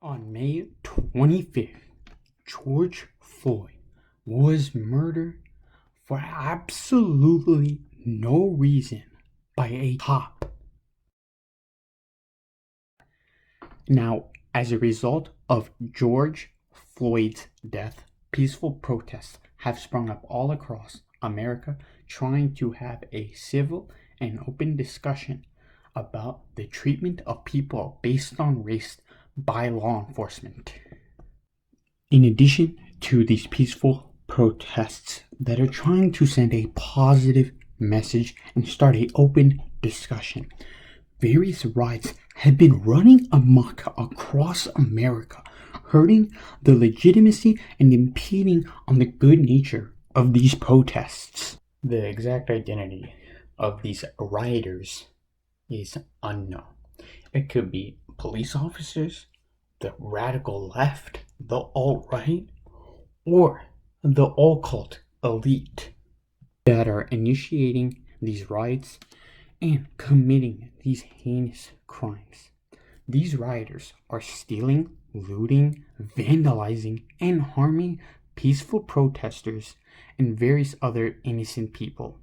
On May 25th, George Floyd was murdered for absolutely no reason by a cop. Now, as a result of George Floyd's death, peaceful protests have sprung up all across America trying to have a civil and open discussion about the treatment of people based on race by law enforcement. In addition to these peaceful protests that are trying to send a positive message and start an open discussion, various riots have been running amok across America, hurting the legitimacy and impeding on the good nature of these protests. The exact identity of these rioters is unknown. It could be police officers, the radical left, the alt-right, or the occult elite that are initiating these riots and committing these heinous crimes. These rioters are stealing, looting, vandalizing, and harming peaceful protesters and various other innocent people.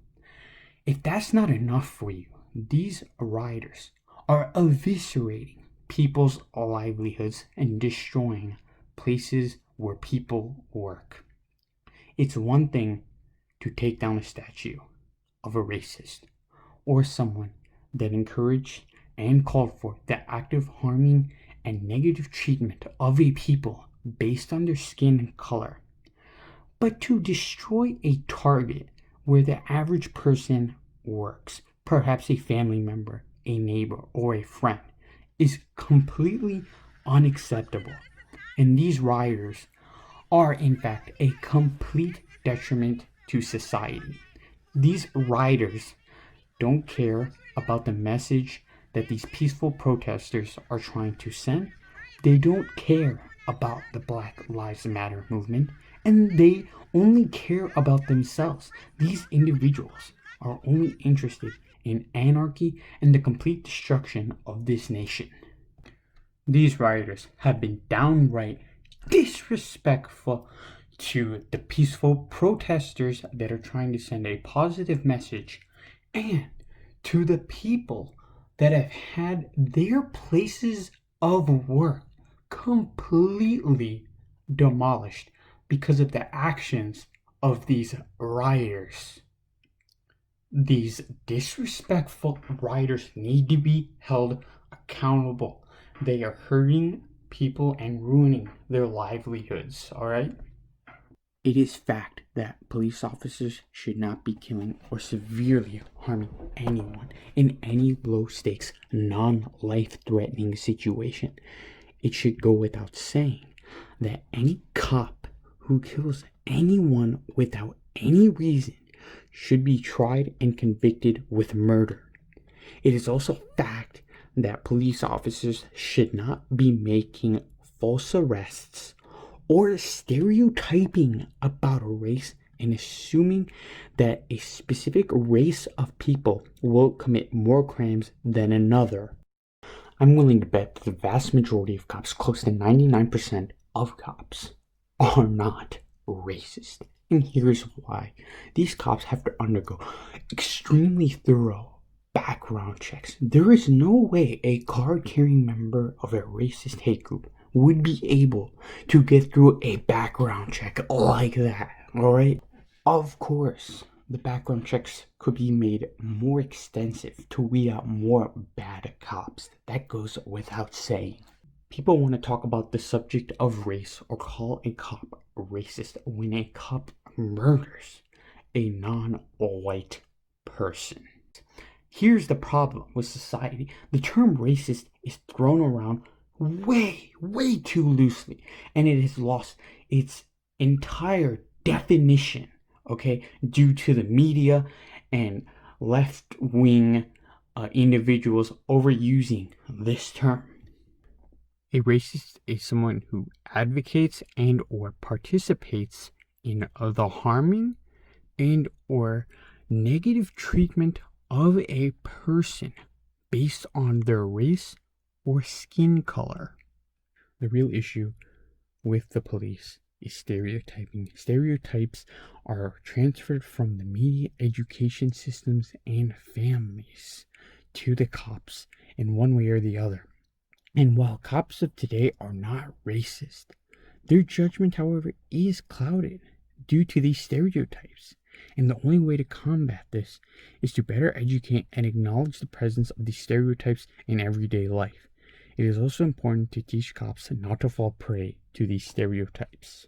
If that's not enough for you, these rioters are eviscerating people's livelihoods and destroying places where people work. It's one thing to take down a statue of a racist or someone that encouraged and called for the active harming and negative treatment of a people based on their skin color. But to destroy a target where the average person works, perhaps a family member, a neighbor, or a friend, is completely unacceptable. And these rioters are in fact a complete detriment to society. These rioters don't care about the message that these peaceful protesters are trying to send. They don't care about the Black Lives Matter movement, and they only care about themselves. These individuals are only interested in anarchy and the complete destruction of this nation. These rioters have been downright disrespectful to the peaceful protesters that are trying to send a positive message, and to the people that have had their places of work completely demolished because of the actions of these rioters. These disrespectful rioters need to be held accountable. They are hurting people and ruining their livelihoods, alright? It is fact that police officers should not be killing or severely harming anyone in any low-stakes, non-life-threatening situation. It should go without saying that any cop who kills anyone without any reason should be tried and convicted with murder. It is also fact that police officers should not be making false arrests or stereotyping about a race and assuming that a specific race of people will commit more crimes than another. I'm willing to bet that the vast majority of cops, close to 99% of cops, are not racist. And here's why. These cops have to undergo extremely thorough background checks. There is no way a card-carrying member of a racist hate group would be able to get through a background check like that, alright? Of course, the background checks could be made more extensive to weed out more bad cops. That goes without saying. People want to talk about the subject of race or call a cop racist when a cop murders a non-white person. Here's the problem with society. The term racist is thrown around way too loosely, and it has lost its entire definition, okay, due to the media and left-wing individuals overusing this term. A racist is someone who advocates and or participates in the harming and or negative treatment of a person based on their race or skin color. The real issue with the police is stereotyping. Stereotypes are transferred from the media, education systems, and families to the cops in one way or the other. And while cops of today are not racist, their judgment, however, is clouded due to these stereotypes. And the only way to combat this is to better educate and acknowledge the presence of these stereotypes in everyday life. It is also important to teach cops not to fall prey to these stereotypes,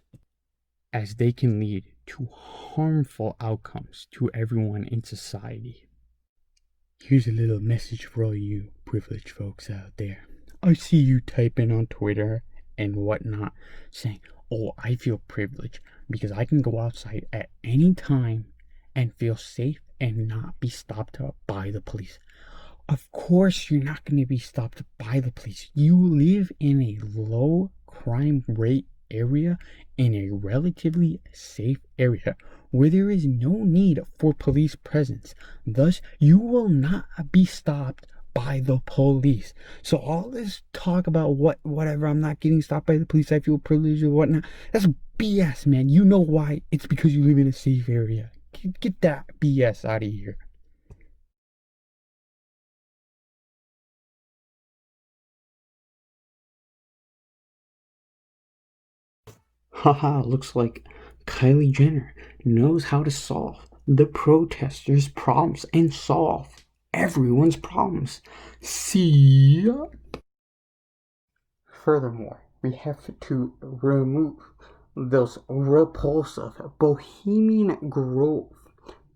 as they can lead to harmful outcomes to everyone in society. Here's a little message for all you privileged folks out there. I see you typing on Twitter and whatnot saying, oh, I feel privileged because I can go outside at any time and feel safe and not be stopped by the police. Of course you're not going to be stopped by the police. You live in a low crime rate area, in a relatively safe area where there is no need for police presence. Thus, you will not be stopped by the police. So all this talk about whatever, I'm not getting stopped by the police, I feel privileged or whatnot, that's BS, man. You know why? It's because you live in a safe area. Get that BS out of here. Haha, looks like Kylie Jenner knows how to solve the protesters' problems and solve everyone's problems. See ya. Furthermore, we have to remove those repulsive Bohemian Grove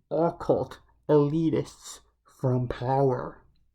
occult elitists from power.